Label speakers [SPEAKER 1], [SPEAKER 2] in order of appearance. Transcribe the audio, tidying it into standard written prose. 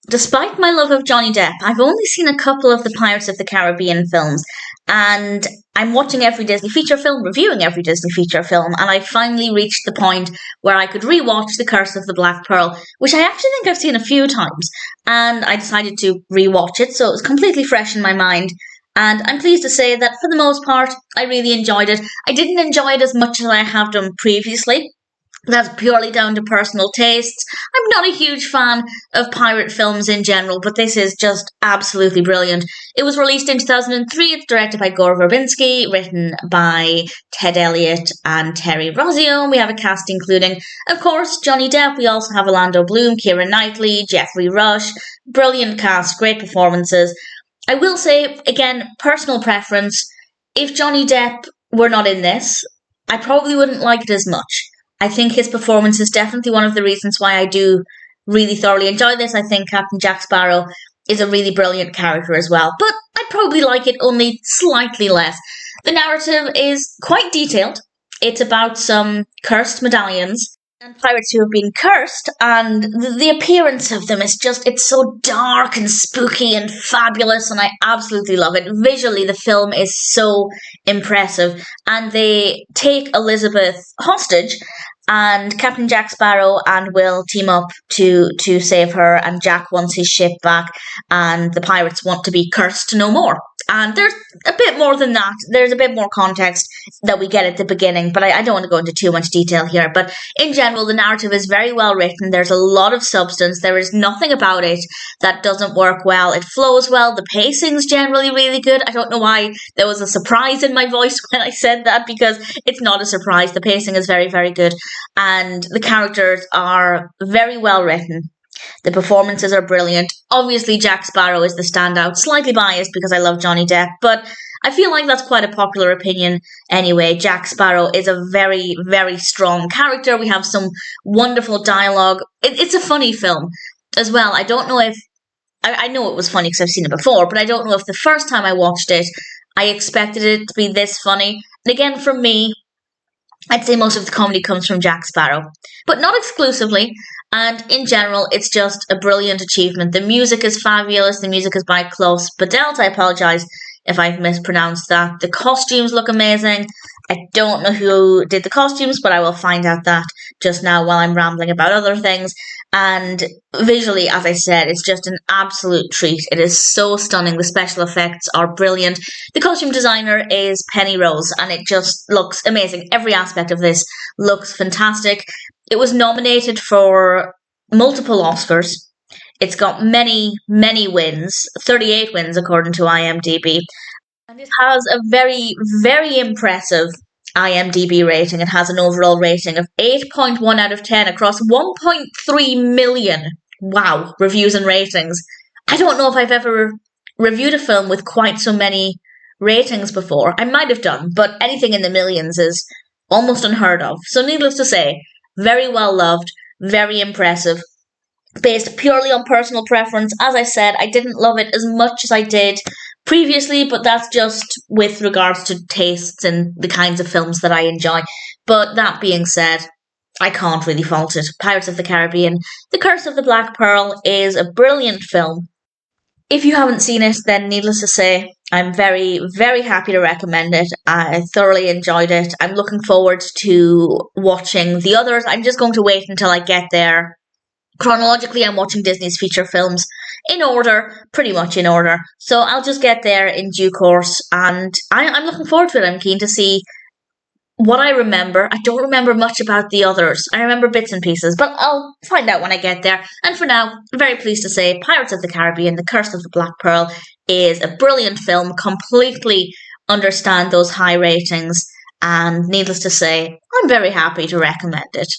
[SPEAKER 1] despite my love of Johnny Depp, I've only seen a couple of the Pirates of the Caribbean films, and I'm watching every Disney feature film, reviewing every Disney feature film, and I finally reached the point where I could rewatch The Curse of the Black Pearl, which I actually think I've seen a few times, and I decided to rewatch it, so it was completely fresh in my mind. And I'm pleased to say that for the most part, I really enjoyed it. I didn't enjoy it as much as I have done previously. That's purely down to personal tastes. I'm not a huge fan of pirate films in general, but this is just absolutely brilliant. It was released in 2003. It's directed by Gore Verbinski, written by Ted Elliott and Terry Rossio. We have a cast including, of course, Johnny Depp. We also have Orlando Bloom, Keira Knightley, Geoffrey Rush. Brilliant cast, great performances. I will say, again, personal preference, if Johnny Depp were not in this, I probably wouldn't like it as much. I think his performance is definitely one of the reasons why I do really thoroughly enjoy this. I think Captain Jack Sparrow is a really brilliant character as well, but I'd probably like it only slightly less. The narrative is quite detailed. It's about some cursed medallions and pirates who have been cursed, and the appearance of them is just, it's so dark and spooky and fabulous, and I absolutely love it. Visually, the film is so impressive, and they take Elizabeth hostage, and Captain Jack Sparrow and Will team up to save her, and Jack wants his ship back, and the pirates want to be cursed no more. And there's a bit more than that. There's a bit more context that we get at the beginning, but I don't want to go into too much detail here. But in general, the narrative is very well written. There's a lot of substance. There is nothing about it that doesn't work well. It flows well. The pacing's generally really good. I don't know why there was a surprise in my voice when I said that, because it's not a surprise. The pacing is very, very good. And the characters are very well written. The performances are brilliant. Obviously, Jack Sparrow is the standout. Slightly biased because I love Johnny Depp, but I feel like that's quite a popular opinion anyway. Jack Sparrow is a very, very strong character. We have some wonderful dialogue. It's a funny film as well. I don't know if... I know it was funny because I've seen it before, but I don't know if the first time I watched it, I expected it to be this funny. And again, for me, I'd say most of the comedy comes from Jack Sparrow, but not exclusively. And in general, it's just a brilliant achievement. The music is fabulous. The music is by Klaus Badelt. I apologise if I've mispronounced that. The costumes look amazing. I don't know who did the costumes, but I will find out that just now while I'm rambling about other things. And visually, as I said, it's just an absolute treat. It is so stunning. The special effects are brilliant. The costume designer is Penny Rose, and it just looks amazing. Every aspect of this looks fantastic. It was nominated for multiple Oscars. It's got many, many wins, 38 wins according to IMDb. And it has a very, very impressive IMDb rating. It has an overall rating of 8.1 out of 10 across 1.3 million, wow, reviews and ratings. I don't know if I've ever reviewed a film with quite so many ratings before. I might have done, but anything in the millions is almost unheard of. So needless to say, very well loved, very impressive, based purely on personal preference. As I said, I didn't love it as much as I did previously, but that's just with regards to tastes and the kinds of films that I enjoy. But that being said, I can't really fault it. Pirates of the Caribbean, The Curse of the Black Pearl is a brilliant film. If you haven't seen it, then needless to say, I'm very, very happy to recommend it. I thoroughly enjoyed it. I'm looking forward to watching the others. I'm just going to wait until I get there. Chronologically, I'm watching Disney's feature films in order, pretty much in order. So I'll just get there in due course, and I'm looking forward to it. I'm keen to see what I remember. I don't remember much about the others. I remember bits and pieces, but I'll find out when I get there. And for now, I'm very pleased to say Pirates of the Caribbean, The Curse of the Black Pearl is a brilliant film. Completely understand those high ratings, and needless to say, I'm very happy to recommend it.